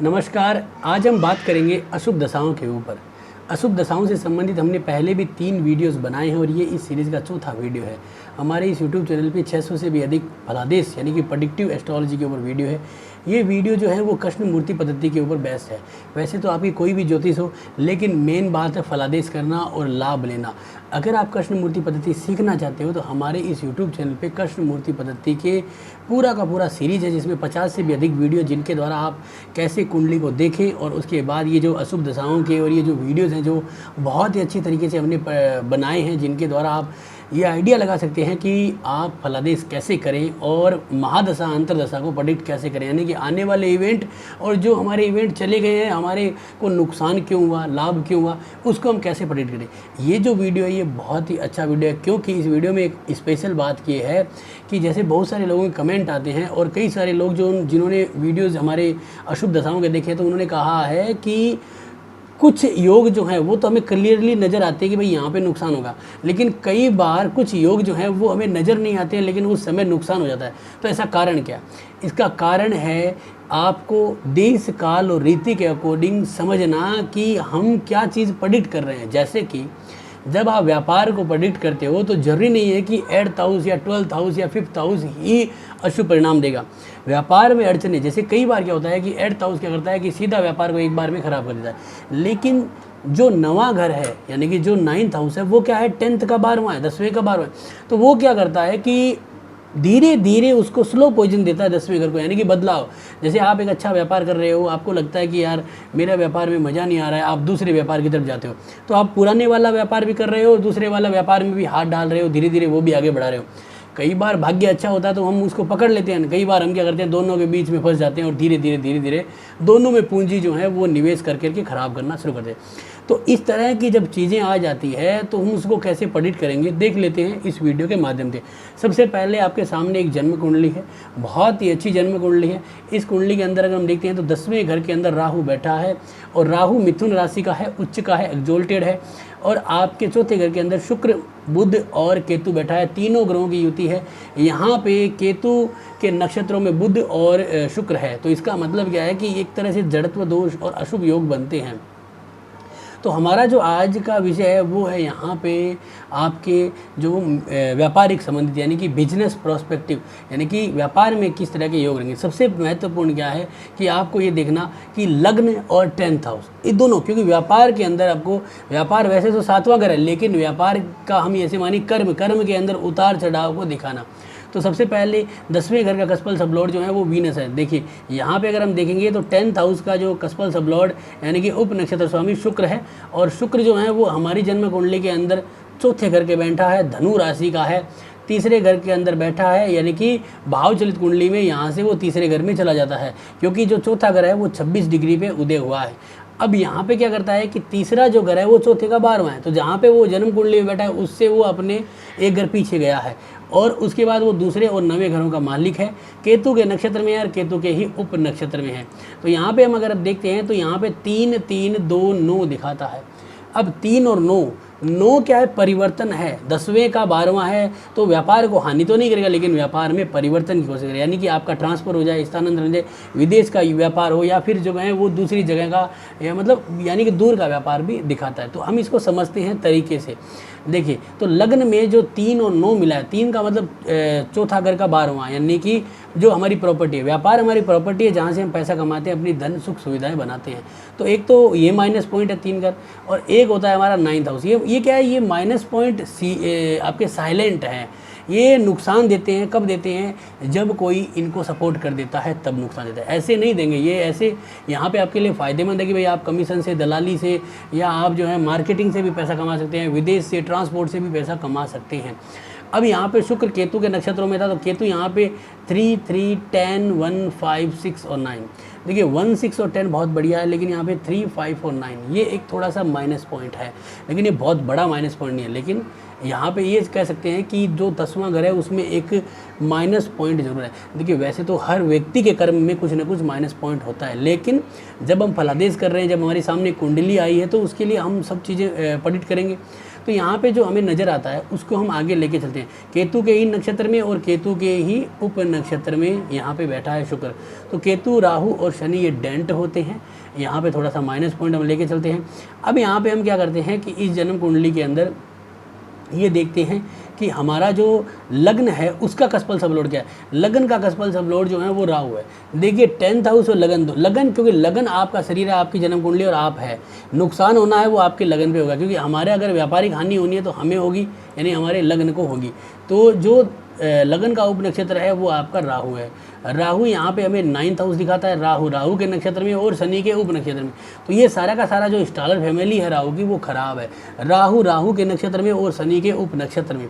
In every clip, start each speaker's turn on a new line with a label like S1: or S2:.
S1: नमस्कार। आज हम बात करेंगे अशुभ दशाओं के ऊपर। अशुभ दशाओं से संबंधित हमने पहले भी 3 वीडियोस बनाए हैं और ये इस सीरीज़ का चौथा वीडियो है। हमारे इस यूट्यूब चैनल पे 600 से भी अधिक फलादेश यानी कि प्रेडिक्टिव एस्ट्रोलॉजी के ऊपर वीडियो है। ये वीडियो जो है वो कृष्ण मूर्ति पद्धति के ऊपर बेस्ड है। वैसे तो आपकी कोई भी ज्योतिष हो, लेकिन मेन बात है फलादेश करना और लाभ लेना। अगर आप कृष्ण मूर्ति पद्धति सीखना चाहते हो तो हमारे इस यूट्यूब चैनल पे कृष्ण मूर्ति पद्धति के पूरा का पूरा सीरीज़ है, जिसमें 50 से भी अधिक वीडियो, जिनके द्वारा आप कैसे कुंडली को देखें और उसके बाद ये जो अशुभ दशाओं के और ये जो वीडियोज़ हैं जो बहुत ही अच्छी तरीके से हमने बनाए हैं, जिनके द्वारा आप ये आइडिया लगा सकते हैं कि आप फलादेश कैसे करें और महादशा अंतरदशा को प्रेडिक्ट कैसे करें, यानी कि आने वाले इवेंट और जो हमारे इवेंट चले गए हैं, हमारे को नुकसान क्यों हुआ, लाभ क्यों हुआ, उसको हम कैसे प्रेडिक्ट करें। ये जो वीडियो है ये बहुत ही अच्छा वीडियो है, क्योंकि इस वीडियो में एक स्पेशल बात ये है कि जैसे बहुत सारे लोगों के कमेंट आते हैं और कई सारे लोग जिन्होंने वीडियोज़ हमारे अशुभ दशाओं के देखे तो उन्होंने कहा है कि कुछ योग जो है वो तो हमें क्लियरली नज़र आते हैं कि भाई यहाँ पे नुकसान होगा, लेकिन कई बार कुछ योग जो है वो हमें नज़र नहीं आते हैं, लेकिन उस समय नुकसान हो जाता है। तो ऐसा कारण क्या? इसका कारण है आपको देश काल और रीति के अकॉर्डिंग समझना कि हम क्या चीज़ प्रेडिक्ट कर रहे हैं। जैसे कि जब आप व्यापार को प्रेडिक्ट करते हो तो जरूरी नहीं है कि 8th हाउस या 12th हाउस या 5th हाउस ही अशुभ परिणाम देगा। व्यापार में अड़चने, जैसे कई बार क्या होता है कि 8th हाउस क्या करता है कि सीधा व्यापार को एक बार में ख़राब कर देता है, लेकिन जो नवा घर है यानी कि जो 9th हाउस है वो क्या है, 10th का 12वां है, 10वें का 12वां है। तो वो क्या करता है कि धीरे धीरे उसको स्लो पॉइजन देता है 10वें घर को, यानी कि बदलाव। जैसे आप एक अच्छा व्यापार कर रहे हो, आपको लगता है कि यार मेरा व्यापार में मज़ा नहीं आ रहा है, आप दूसरे व्यापार की तरफ जाते हो, तो आप पुराने वाला व्यापार भी कर रहे हो और दूसरे वाला व्यापार में भी हाथ डाल रहे हो, धीरे धीरे वो भी आगे बढ़ा रहे हो। कई बार भाग्य अच्छा होता है तो हम उसको पकड़ लेते हैं, कई बार हम क्या करते हैं दोनों के बीच में फंस जाते हैं और धीरे धीरे दोनों में पूंजी जो है वो निवेश करके ख़राब करना शुरू कर देते हैं। तो इस तरह की जब चीज़ें आ जाती है तो हम उसको कैसे प्रेडिक्ट करेंगे, देख लेते हैं इस वीडियो के माध्यम से। सबसे पहले आपके सामने एक जन्म कुंडली है, बहुत ही अच्छी जन्म कुंडली है। इस कुंडली के अंदर अगर हम देखते हैं तो 10वें घर के अंदर राहु बैठा है और राहु मिथुन राशि का है, उच्च का है, एक्सोल्टेड है। और आपके चौथे घर के अंदर शुक्र, बुध और केतु बैठा है, तीनों ग्रहों की युति है। यहाँ पे केतु के नक्षत्रों में बुध और शुक्र है, तो इसका मतलब क्या है कि एक तरह से जड़त्व दोष और अशुभ योग बनते हैं। तो हमारा जो आज का विषय है वो है यहाँ पे आपके जो व्यापारिक संबंधित यानी कि बिजनेस प्रोस्पेक्टिव, यानी कि व्यापार में किस तरह के योग रहेंगे। सबसे महत्वपूर्ण क्या है कि आपको ये देखना कि लग्न और 10th हाउस ये दोनों, क्योंकि व्यापार के अंदर आपको, व्यापार वैसे तो 7वां घर है, लेकिन व्यापार का हम ऐसे मानी कर्म के अंदर उतार चढ़ाव को दिखाना। तो सबसे पहले 10वें घर का कस्पल सबलॉर्ड जो है वो वीनस है। देखिए यहाँ पे अगर हम देखेंगे तो 10th हाउस का जो कस्पल सबलॉर्ड यानी कि उप नक्षत्र स्वामी शुक्र है, और शुक्र जो है वो हमारी जन्म कुंडली के अंदर चौथे घर के बैठा है, धनु राशि का है, तीसरे घर के अंदर बैठा है, यानी कि भाव चलित कुंडली में यहाँ से वो तीसरे घर में चला जाता है, क्योंकि जो चौथा घर है वो 26 डिग्री पे उदय हुआ है। अब यहाँ पे क्या करता है कि तीसरा जो घर है वो चौथे का 12वां है, तो जहाँ पे वो जन्म कुंडली में बैठा है उससे वो अपने एक घर पीछे गया है, और उसके बाद वो दूसरे और 9वें घरों का मालिक है, केतु के नक्षत्र में है और केतु के ही उप नक्षत्र में है। तो यहाँ पे हम अगर अब देखते हैं तो यहाँ पे 3 3 2 9 दिखाता है। अब 3 और 9 क्या है, परिवर्तन है। 10वें का 12वां है, तो व्यापार को हानि तो नहीं करेगा, लेकिन व्यापार में परिवर्तन की कोशिश करेगा, यानी कि आपका ट्रांसफ़र हो जाए, स्थानांतरण हो जाए, विदेश का व्यापार हो या फिर जो है वो दूसरी जगह का, या मतलब यानी कि दूर का व्यापार भी दिखाता है। तो हम इसको समझते हैं तरीके से। देखिए तो लग्न में जो 3 और 9 मिला है, 3 का मतलब चौथा घर का 12वां, यानी कि जो हमारी प्रॉपर्टी है, व्यापार हमारी प्रॉपर्टी है, जहाँ से हम पैसा कमाते हैं, अपनी धन सुख सुविधाएं बनाते हैं। तो एक तो ये माइनस पॉइंट है 3 घर, और एक होता है हमारा 9th हाउस। ये क्या है, ये माइनस पॉइंट आपके साइलेंट हैं, ये नुकसान देते हैं। कब देते हैं, जब कोई इनको सपोर्ट कर देता है तब नुकसान देता है, ऐसे नहीं देंगे। ये ऐसे यहाँ पे आपके लिए फ़ायदेमंद है कि भाई आप कमीशन से, दलाली से, या आप जो है मार्केटिंग से भी पैसा कमा सकते हैं, विदेश से, ट्रांसपोर्ट से भी पैसा कमा सकते हैं। अब यहाँ पे शुक्र केतु के नक्षत्रों में था, तो केतु यहाँ पे 3 3 10 1 5 6 और 9, देखिए 1 6 और 10 बहुत बढ़िया है, लेकिन यहाँ पे 3 5 और 9 ये एक थोड़ा सा माइनस पॉइंट है, लेकिन ये बहुत बड़ा माइनस पॉइंट नहीं है। लेकिन यहाँ पे ये कह सकते हैं कि जो 10वां घर है उसमें एक माइनस पॉइंट जरूर है। देखिए वैसे तो हर व्यक्ति के कर्म में कुछ ना कुछ माइनस पॉइंट होता है, लेकिन जब हम फलादेश कर रहे हैं, जब हमारे सामने कुंडली आई है, तो उसके लिए हम सब चीज़ें प्रेडिक्ट करेंगे। तो यहाँ पे जो हमें नज़र आता है उसको हम आगे लेके चलते हैं। केतु के ही नक्षत्र में और केतु के ही उप नक्षत्र में यहाँ पे बैठा है शुक्र। तो केतु, राहु और शनि ये डेंट होते हैं। यहाँ पे थोड़ा सा माइनस पॉइंट हम लेके चलते हैं। अब यहाँ पे हम क्या करते हैं कि इस जन्म कुंडली के अंदर ये देखते हैं कि हमारा जो लग्न है उसका कसफल सबलोड क्या है। लग्न का कसफल सबलोड जो है वो राहु है। देखिए 10th हाउस और लगन, लगन क्योंकि लगन आपका शरीर है, आपकी जन्म कुंडली और आप है। नुकसान होना है वो आपके लगन पे होगा, क्योंकि हमारे अगर व्यापारिक हानि होनी है तो हमें होगी, यानी हमारे लग्न को होगी। तो जो लगन का उप नक्षत्र है वो आपका राहु है। राहु यहाँ पे हमें 9th हाउस दिखाता है, राहु के नक्षत्र में और शनि के उप नक्षत्र में। तो ये सारा का सारा जो स्टारर फैमिली है राहु की वो खराब है। राहु के नक्षत्र में और शनि के उप नक्षत्र में।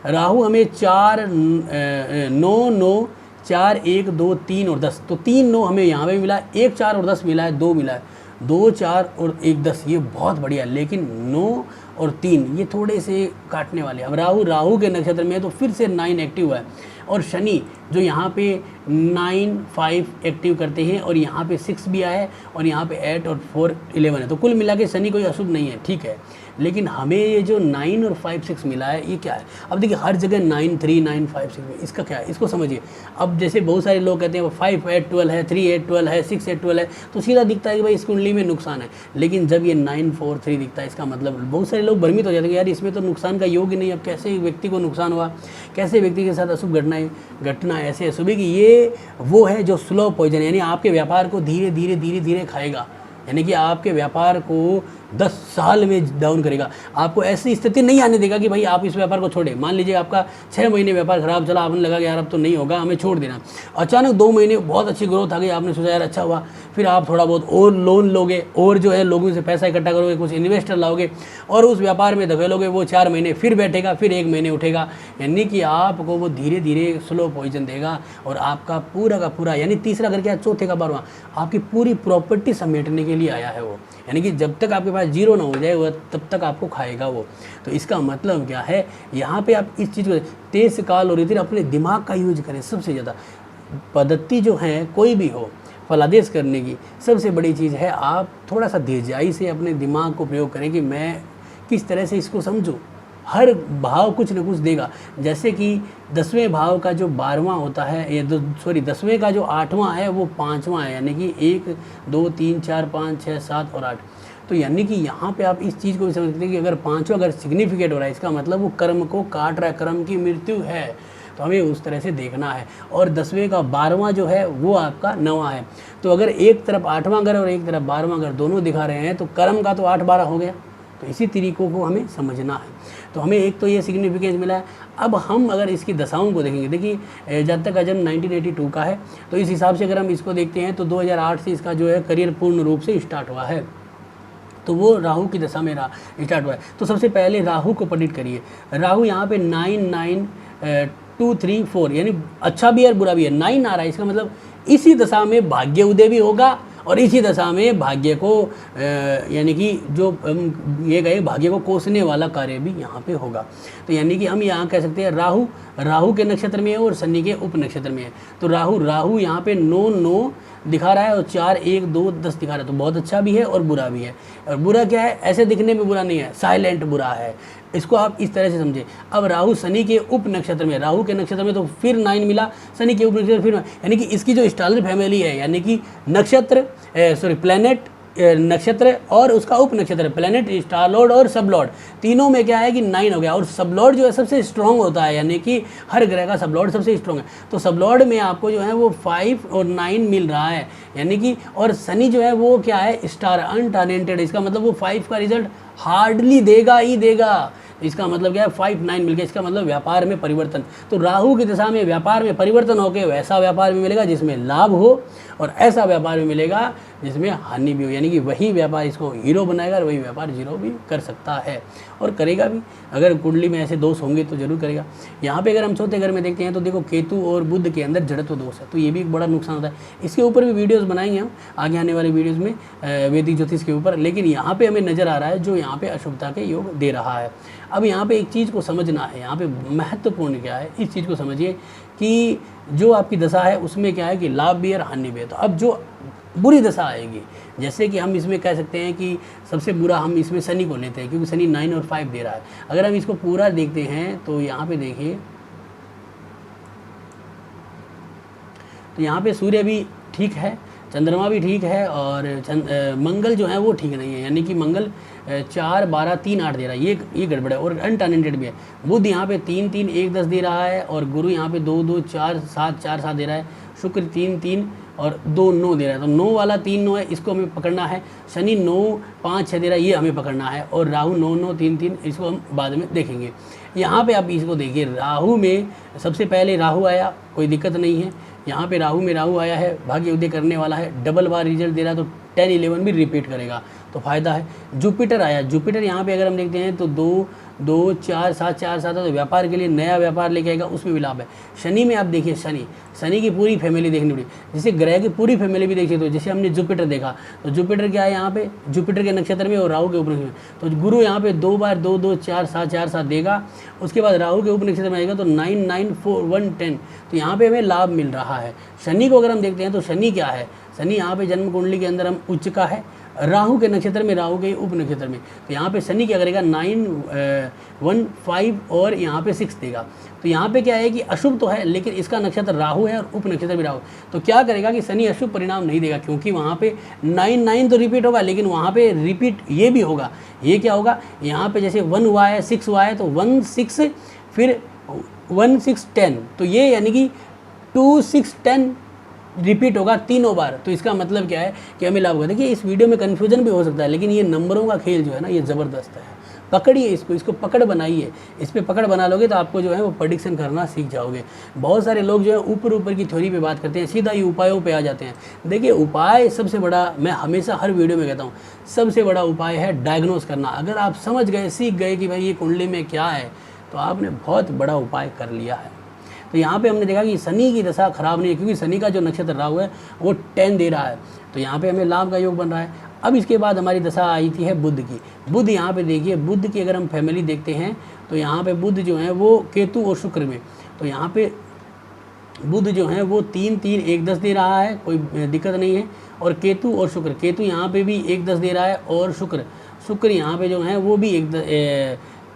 S1: राहु हमें 4, 9, 9, 4, 1, 2, 3 और 10, तो 3, 9 हमें यहाँ पे मिला है, 1, 4 और 10 मिला है, 2 मिला है, 2, 4 और 1, 10, ये बहुत बढ़िया है। लेकिन 9 और 3 ये थोड़े से काटने वाले। अब राहु के नक्षत्र में है तो फिर से 9 एक्टिव है, और शनि जो यहाँ पे 9, 5 एक्टिव करते हैं, और यहाँ पे 6 भी आया है, और यहाँ पे 8 और 4, 11 है। तो कुल मिला के शनि कोई अशुभ नहीं है, ठीक है। लेकिन हमें ये जो 9 और 5, 6 मिला है ये क्या है। अब देखिए हर जगह 9, 3, 9, 5, 6 में, इसका क्या है इसको समझिए। अब जैसे बहुत सारे लोग कहते हैं 5, 8, 12 है, 3, 8, 12 है, 6, 8, 12 है, तो सीधा दिखता है कि भाई इस कुंडली में नुकसान है। लेकिन जब ये 9, 4, 3 दिखता है, इसका मतलब बहुत सारे लोग भ्रमित हो जाते हैं यार इसमें तो नुकसान का योग ही नहीं। अब कैसे व्यक्ति को नुकसान हुआ, कैसे व्यक्ति के साथ अशुभ घटना ऐसे अशुभ है कि ये वो है जो स्लो पॉइजन, यानी आपके व्यापार को धीरे धीरे खाएगा, यानी कि आपके व्यापार को 10 साल में डाउन करेगा। आपको ऐसी स्थिति नहीं आने देगा कि भाई आप इस व्यापार को छोड़े। मान लीजिए आपका 6 महीने व्यापार खराब चला, आपने लगा कि यार अब तो नहीं होगा, हमें छोड़ देना। अचानक 2 महीने बहुत अच्छी ग्रोथ आ गई, आपने सोचा यार अच्छा हुआ, फिर आप थोड़ा बहुत और लोन लोगे, और जो है लोगों से पैसा इकट्ठा करोगे, कुछ इन्वेस्टर लाओगे और उस व्यापार में धकेलोगे, वो 4 महीने फिर बैठेगा, फिर 1 महीने उठेगा, यानी कि आपको वो धीरे धीरे स्लो पॉइजन देगा। और आपका पूरा का पूरा, यानी तीसरा घर क्या, चौथे का 12वां, आपकी पूरी प्रॉपर्टी समेटने के लिए आया है वो। यानी कि जब तक आपके पास जीरो ना हो जाए वो तब तक आपको खाएगा वो। तो इसका मतलब क्या है, यहाँ पे आप इस चीज़ को तेज काल और इधर अपने दिमाग का यूज करें। सबसे ज़्यादा पद्धति जो है कोई भी हो फलादेश करने की, सबसे बड़ी चीज़ है आप थोड़ा सा धीरजाई से अपने दिमाग को प्रयोग करें कि मैं किस तरह से इसको समझूँ। हर भाव कुछ न कुछ देगा। जैसे कि 10वें भाव का जो 12वां होता है, 10वें का जो 8वां है वो 5वां है, यानी कि 1, 2, 3, 4, 5, 6, 7 और 8। तो यानी कि यहाँ पे आप इस चीज़ को भी समझ सकते हैं कि अगर 5वां अगर सिग्निफिकेंट हो रहा है, इसका मतलब वो कर्म को काट रहा है, कर्म की मृत्यु है। तो हमें उस तरह से देखना है। और 10वें का 12वां जो है वो आपका 9वां है। तो अगर एक तरफ 8वां घर और एक तरफ 12वां घर दोनों दिखा रहे हैं तो कर्म का तो 8, 12 हो गया। तो इसी तरीकों को हमें समझना है। तो हमें एक तो ये सिग्निफिकेंस मिला है। अब हम अगर इसकी दशाओं को देखेंगे, देखिए जातक का जन्म 1982 का है, तो इस हिसाब से अगर हम इसको देखते हैं तो 2008 से इसका जो है करियर पूर्ण रूप से स्टार्ट हुआ है। तो वो राहु की दशा में स्टार्ट हुआ है। तो सबसे पहले राहु को प्रेडिक्ट करिए। राहु यहाँ पे 9, 9, 2, 3, 4, यानी अच्छा भी है और बुरा भी है। 9 आ रहा है, इसका मतलब इसी दशा में भाग्य उदय भी होगा और इसी दशा में भाग्य को यानी कि जो ये गए भाग्य को कोसने वाला कार्य भी यहाँ पे होगा। तो यानी कि हम यहाँ कह सकते हैं राहु के नक्षत्र में है और शनि के उप नक्षत्र में है। तो राहु यहाँ पे 9, 9 दिखा रहा है और 4, 1, 2, 10 दिखा रहा है। तो बहुत अच्छा भी है और बुरा भी है। और बुरा क्या है, ऐसे दिखने में बुरा नहीं है, साइलेंट बुरा है। इसको आप इस तरह से समझे। अब राहु शनि के उप नक्षत्र में, राहु के नक्षत्र में तो फिर 9 मिला, शनि के उप नक्षत्र फिर, यानी कि इसकी जो स्टारर फैमिली है, यानी कि प्लेनेट नक्षत्र और उसका उप नक्षत्र, प्लेनेट, स्टार लॉर्ड और सब लॉर्ड, तीनों में क्या है कि 9 हो गया। और सब लॉर्ड जो है सबसे स्ट्रॉन्ग होता है, यानी कि हर ग्रह का सब लॉर्ड सबसे स्ट्रॉन्ग है। तो सब लॉर्ड में आपको जो है वो 5 और 9 मिल रहा है, यानी कि और शनि जो है वो क्या है, स्टार अनटैलेंटेड। इसका मतलब वो 5 का रिजल्ट हार्डली देगा ही देगा। इसका मतलब क्या है, 5, 9 मिल गया। इसका मतलब व्यापार में परिवर्तन। तो राहु की दिशा में व्यापार में परिवर्तन होकर वैसा व्यापार भी मिलेगा जिसमें लाभ हो और ऐसा व्यापार भी मिलेगा जिसमें हानि भी हो, यानी कि वही व्यापार इसको हीरो बनाएगा और वही व्यापार जीरो भी कर सकता है और करेगा भी। अगर कुंडली में ऐसे दोष होंगे तो जरूर करेगा। यहाँ पे अगर हम चौथे घर में देखते हैं तो देखो केतु और बुध के अंदर जड़त्व दोष है, तो ये भी एक बड़ा नुकसान होता है। इसके ऊपर भी वीडियोज़ बनाएंगे हम आगे आने वाले वीडियोज़ में वैदिक ज्योतिष के ऊपर। लेकिन यहाँ पे हमें नज़र आ रहा है जो यहाँ पे अशुभता के योग दे रहा है। अब यहाँ पे एक चीज़ को समझना है, यहाँ पे महत्वपूर्ण क्या है, इस चीज़ को समझिए कि जो आपकी दशा है उसमें क्या है कि लाभ भी है और हानि भी है। तो अब जो बुरी दशा आएगी, जैसे कि हम इसमें कह सकते हैं कि सबसे बुरा हम इसमें शनि को लेते हैं, क्योंकि शनि 9 और 5 दे रहा है। अगर हम इसको पूरा देखते हैं तो यहाँ पे देखिए, तो यहाँ पे सूर्य भी ठीक है, चंद्रमा भी ठीक है, और मंगल जो है वो ठीक नहीं है, यानी कि मंगल 4, 12, 3, 8 दे रहा है, ये गड़बड़ है, और अनटैलेंटेड भी है। बुध यहाँ पे 3, 3, 1, 10 दे रहा है, और गुरु यहाँ पे 2, 2, 4, 7, 4, 7 दे रहा है। शुक्र 3, 3 और 2, 9 दे रहा है, तो 9 वाला 3, 9 है, इसको हमें पकड़ना है। शनि 9, 5, 6 दे रहा है, ये हमें पकड़ना है। और राहु 9, 9, 3, 3, इसको हम बाद में देखेंगे। यहाँ पे आप इसको देखिए, राहु में सबसे पहले राहु आया, कोई दिक्कत नहीं है। यहाँ पे राहु में राहु आया है, भाग्य उदय करने वाला है, डबल बार रिजल्ट दे रहा है, तो 10, 11 भी रिपीट करेगा, तो फायदा है। जुपिटर आया, जुपिटर यहाँ पे अगर हम देखते हैं तो 2, 2, 4, 7, 4, 7 तो व्यापार के लिए नया व्यापार लेके आएगा, उसमें भी लाभ है। शनि में आप देखिए, शनि की पूरी फैमिली देखनी पड़ी, जैसे ग्रह की पूरी फैमिली भी देखिए। तो जैसे हमने जुपिटर देखा, तो जुपिटर क्या है यहाँ पे, जुपिटर के नक्षत्र में और राहु के उप नक्षत्र में, तो गुरु यहाँ पे 2 बार 2, 2, 4, 7, 4, 7 देगा। उसके बाद राहु के उप नक्षत्र में आएगा तो 9, 9, 4, 1, 10, तो यहाँ पे हमें लाभ मिल रहा है। शनि को अगर हम देखते हैं तो शनि क्या है, शनि यहाँ पे जन्म कुंडली के अंदर हम उच्च का है, राहु के नक्षत्र में, राहु के उप नक्षत्र में, तो यहाँ पे शनि क्या करेगा, 9, 1, 5 और यहाँ पे 6 देगा। तो यहाँ पे क्या है कि अशुभ तो है, लेकिन इसका नक्षत्र राहु है और उप नक्षत्र भी राहु, तो क्या करेगा कि शनि अशुभ परिणाम नहीं देगा, क्योंकि वहाँ पे 9, 9 तो रिपीट होगा, लेकिन वहाँ पे रिपीट ये भी होगा। ये क्या होगा, यहाँ पे जैसे 1 हुआ है, 6 हुआ है, तो 1, 6 फिर 1, 6, 10, तो ये यानी कि 2, 6, 10 रिपीट होगा तीनों बार। तो इसका मतलब क्या है कि हमें लाभ होगा। देखिए इस वीडियो में कन्फ्यूजन भी हो सकता है, लेकिन ये नंबरों का खेल जो है ना, ये ज़बरदस्त है। पकड़िए इसको पकड़ बनाइए, इस पर पकड़ बना लोगे तो आपको जो है वो प्रेडिक्शन करना सीख जाओगे। बहुत सारे लोग जो है ऊपर की थ्योरी पे बात करते हैं, सीधा ही उपायों पे आ जाते हैं। देखिए उपाय सबसे बड़ा, मैं हमेशा हर वीडियो में कहता हूँ, सबसे बड़ा उपाय है डायग्नोस करना। अगर आप समझ गए, सीख गए कि भाई ये कुंडली में क्या है, तो आपने बहुत बड़ा उपाय कर लिया है। तो यहाँ पे हमने देखा कि शनि की दशा खराब नहीं है, क्योंकि शनि का जो नक्षत्र राहु है वो 10 दे रहा है, तो यहाँ पे हमें लाभ का योग बन रहा है। अब इसके बाद हमारी दशा आई थी है बुध की। बुध यहाँ पे देखिए, बुध की अगर हम फैमिली देखते हैं तो यहाँ पे बुध जो है वो केतु और शुक्र में, तो यहाँ पे बुध जो है वो 3, 3, 1, 10 दे रहा है, कोई दिक्कत नहीं है। और केतु और शुक्र, केतु यहाँ पे भी 1, 10 दे रहा है, और शुक्र यहाँ पे जो है वो भी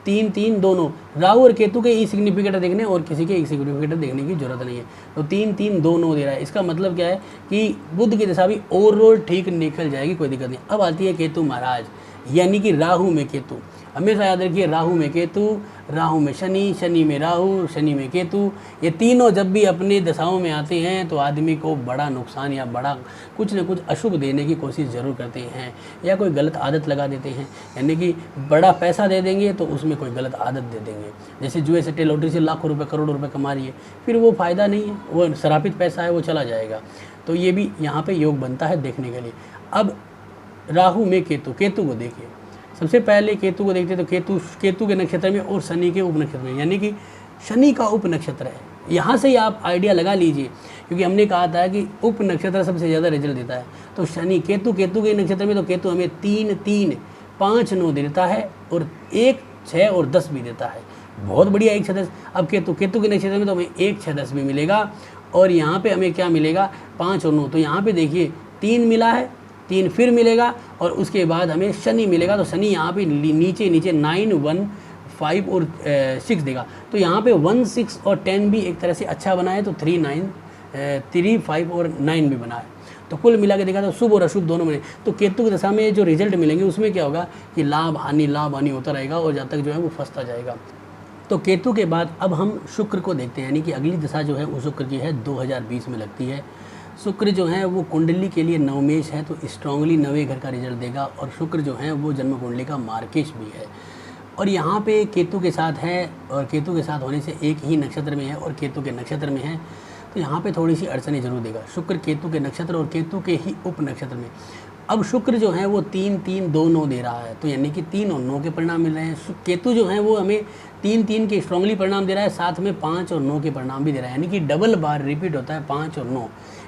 S1: 3, 3 दोनों। राहु और केतु के ई सिग्निफिकेटर देखने और किसी के ई सिग्निफिकेटर देखने की जरूरत नहीं है। तो 3, 3, 2, 9 दे रहा है। इसका मतलब क्या है कि बुध की दशा भी ओवरऑल ठीक निकल जाएगी, कोई दिक्कत नहीं। अब आती है केतु महाराज, यानी कि राहु में केतु। हमेशा याद रखिए, राहु में केतु, राहु में शनि, शनि में राहु, शनि में केतु, ये तीनों जब भी अपने दशाओं में आते हैं तो आदमी को बड़ा नुकसान या बड़ा कुछ न कुछ अशुभ देने की कोशिश ज़रूर करते हैं, या कोई गलत आदत लगा देते हैं। यानी कि बड़ा पैसा दे देंगे तो उसमें कोई गलत आदत दे देंगे। जैसे जुए सट्टे लॉटरी से लाखों रुपए, करोड़ों रुपए कमा रही है, फिर वो फ़ायदा नहीं है, वो श्रापित पैसा है, वो चला जाएगा। तो ये भी यहाँ पर योग बनता है देखने के लिए। अब राहु में केतु, केतु को देखिए, सबसे पहले केतु को देखते हैं तो केतु के नक्षत्र में और शनि के उप नक्षत्र में, यानी कि शनि का उप नक्षत्र है। यहाँ से ही आप आइडिया लगा लीजिए, क्योंकि हमने कहा था कि उप नक्षत्र सबसे ज़्यादा रिजल्ट देता है। तो शनि केतु के नक्षत्र में, तो केतु हमें 3, 3, 5, 9 देता है, और 1, 6 और 10 भी देता है। बहुत बढ़िया, 1, 6, 10। अब केतु के नक्षत्र में तो हमें 1, 6, 10 भी मिलेगा, और यहाँ पर हमें क्या मिलेगा, 5 और 9। तो यहाँ पर देखिए 3 मिला है, 3 फिर मिलेगा, और उसके बाद हमें शनि मिलेगा। तो शनि यहाँ पे नीचे 9, 1, 5 और 6 देगा। तो यहाँ पे 1, 6 और 10 भी एक तरह से अच्छा बना है, तो 3, 5 और 9 भी बना है। तो कुल मिला के देखा तो शुभ और अशुभ दोनों में। तो केतु की दशा में जो रिजल्ट मिलेंगे उसमें क्या होगा कि लाभ हानि होता रहेगा, और जब तक जो है वो फंसता जाएगा। तो केतु के बाद अब हम शुक्र को देखते हैं, यानी कि अगली दशा जो है वो शुक्र की है, 2020 में लगती है। शुक्र जो है वो कुंडली के लिए नवमेश है, तो स्ट्रांगली 9वें घर का रिजल्ट देगा। और शुक्र जो है वो जन्म कुंडली का मार्केश भी है, और यहाँ पे केतु के साथ है, और केतु के साथ होने से एक ही नक्षत्र में है और केतु के नक्षत्र में है, तो यहाँ पे थोड़ी सी अड़चनें जरूर देगा। शुक्र केतु के नक्षत्र और केतु के ही उप नक्षत्र में। अब शुक्र जो है वो 3, 3, 2, 9 दे रहा है, तो यानी कि 3 और 9 के परिणाम मिल रहे हैं। केतु जो है वो हमें 3, 3 के स्ट्रांगली परिणाम दे रहा है, साथ में 5 और 9 के परिणाम भी दे रहा है, यानी कि डबल बार रिपीट होता है 5 और 9,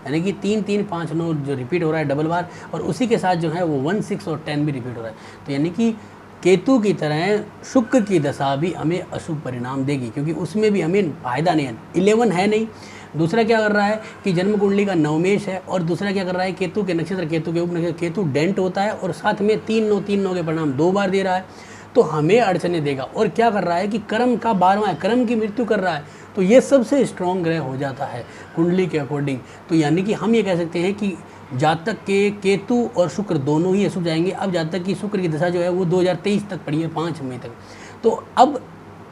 S1: यानी कि 3, 3, 5, 9 जो रिपीट हो रहा है डबल बार, और उसी के साथ जो है वो 1, 6 और 10 भी रिपीट हो रहा है। तो यानी कि केतु की तरह शुक्र की दशा भी हमें अशुभ परिणाम देगी, क्योंकि उसमें भी हमें फायदा नहीं है, 11 है नहीं। दूसरा क्या कर रहा है कि जन्म कुंडली का नवमेश है, और दूसरा क्या कर रहा है केतु के नक्षत्र, केतु के उप नक्षत्र, केतु डेंट होता है और साथ में 3 9 के परिणाम 2 बार दे रहा है, तो हमें अड़चने देगा। और क्या कर रहा है कि कर्म का 12वां है, कर्म की मृत्यु कर रहा है, तो ये सबसे स्ट्रॉन्ग ग्रह हो जाता है कुंडली के अकॉर्डिंग। तो यानी कि हम ये कह सकते हैं कि जातक के केतु और शुक्र दोनों ही अशुभ जाएंगे। अब जातक की शुक्र की दशा जो है वो 2023 तक पड़ी है, 5 मई तक। तो अब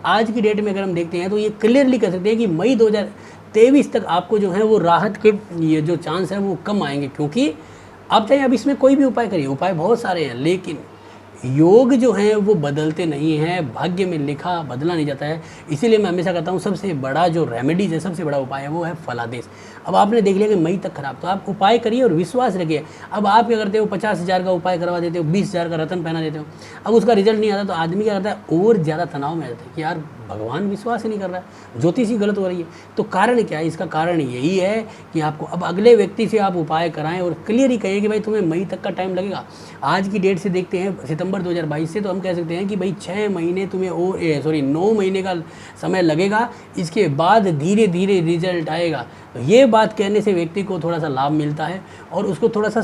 S1: आज की डेट में अगर हम देखते हैं तो ये क्लियरली कह सकते हैं कि मई 2023 तक आपको जो है वो राहत के ये जो चांस है वो कम आएंगे, क्योंकि आप चाहे अब इसमें कोई भी उपाय करिए, उपाय बहुत सारे हैं, लेकिन योग जो हैं वो बदलते नहीं हैं, भाग्य में लिखा बदला नहीं जाता है। इसीलिए मैं हमेशा कहता हूँ सबसे बड़ा जो रेमेडीज है, सबसे बड़ा उपाय है वो है फलादेश। अब आपने देख लिया कि मई तक खराब, तो आप उपाय करिए और विश्वास रखिए। अब आप क्या करते हो, 50,000 का उपाय करवा देते हो, 20,000 का रतन पहना देते हो, अब उसका रिजल्ट नहीं आता तो आदमी क्या करता है और ज़्यादा तनाव में आ जाता है कि यार भगवान विश्वास ही नहीं कर रहा है, ज्योतिषी गलत हो रही है। तो कारण क्या है, इसका कारण यही है कि आपको अब अगले व्यक्ति से आप उपाय कराएं और क्लियर ही कहिए कि भाई तुम्हें मई तक का टाइम लगेगा। आज की डेट से देखते हैं सितंबर 2022 से, तो हम कह सकते हैं कि भाई 6 महीने तुम्हें 9 महीने का समय लगेगा, इसके बाद धीरे धीरे रिजल्ट आएगा। तो ये बात कहने से व्यक्ति को थोड़ा सा लाभ मिलता है और उसको थोड़ा सा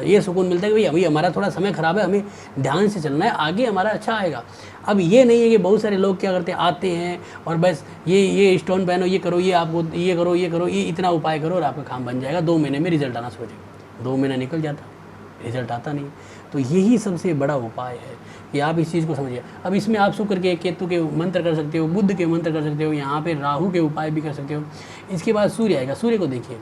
S1: ये सुकून मिलता है कि भाई अभी हमारा थोड़ा समय ख़राब है, हमें ध्यान से चलना है, आगे हमारा अच्छा आएगा। अब ये नहीं है कि बहुत सारे लोग क्या करते हैं, आते हैं और बस ये स्टोन पहनो, ये करो, ये आपको ये करो, ये इतना उपाय करो और आपका काम बन जाएगा, 2 महीने में रिजल्ट आना शुरू हो जाएगा। 2 महीना निकल जाता, रिजल्ट आता नहीं। तो यही सबसे बड़ा उपाय है कि आप इस चीज़ को समझिए। अब इसमें आप शुक्र के, केतु के मंत्र कर सकते हो, बुध के मंत्र कर सकते हो, यहाँ पे राहु के उपाय भी कर सकते हो। इसके बाद सूर्य आएगा। सूर्य को देखिए,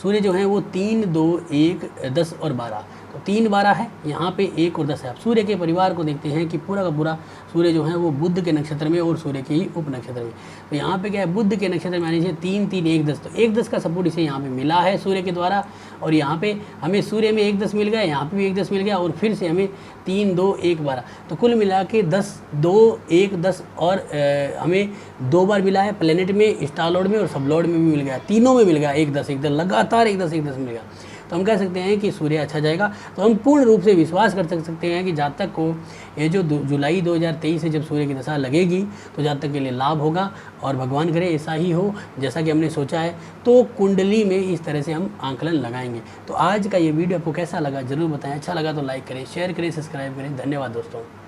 S1: सूर्य जो है वो 3 2 1 10 और 12, तो 3 12 है, यहाँ पे 1 और 10 है। आप सूर्य के परिवार को देखते हैं कि पूरा का पूरा सूर्य जो है वो बुध के नक्षत्र में और सूर्य के ही उप नक्षत्र में। तो यहाँ पे क्या है, बुध के नक्षत्र में आने से 3 3 1 10, तो 1 10 का सपोर्ट इसे यहाँ पे मिला है सूर्य के द्वारा। और यहाँ पे हमें सूर्य में 1 10 मिल गया, यहाँ पे भी 1 10 मिल गया, और फिर से हमें 3 2 1 12, तो कुल मिला के 10 2 1 10 और हमें 2 बार मिला है प्लेनेट में, स्टार लॉर्ड में और सब लॉर्ड में भी मिल गया, तीनों में मिल गया 1 10 1 10, लगातार 1 10 1 10 मिल गया। तो हम कह सकते हैं कि सूर्य अच्छा जाएगा। तो हम पूर्ण रूप से विश्वास कर सकते हैं कि जातक को ये जो जुलाई 2023 से जब सूर्य की दशा लगेगी तो जातक के लिए लाभ होगा, और भगवान करे ऐसा ही हो जैसा कि हमने सोचा है। तो कुंडली में इस तरह से हम आंकलन लगाएंगे। तो आज का ये वीडियो आपको कैसा लगा ज़रूर बताएं। अच्छा लगा तो लाइक करें, शेयर करें, सब्सक्राइब करें। धन्यवाद दोस्तों।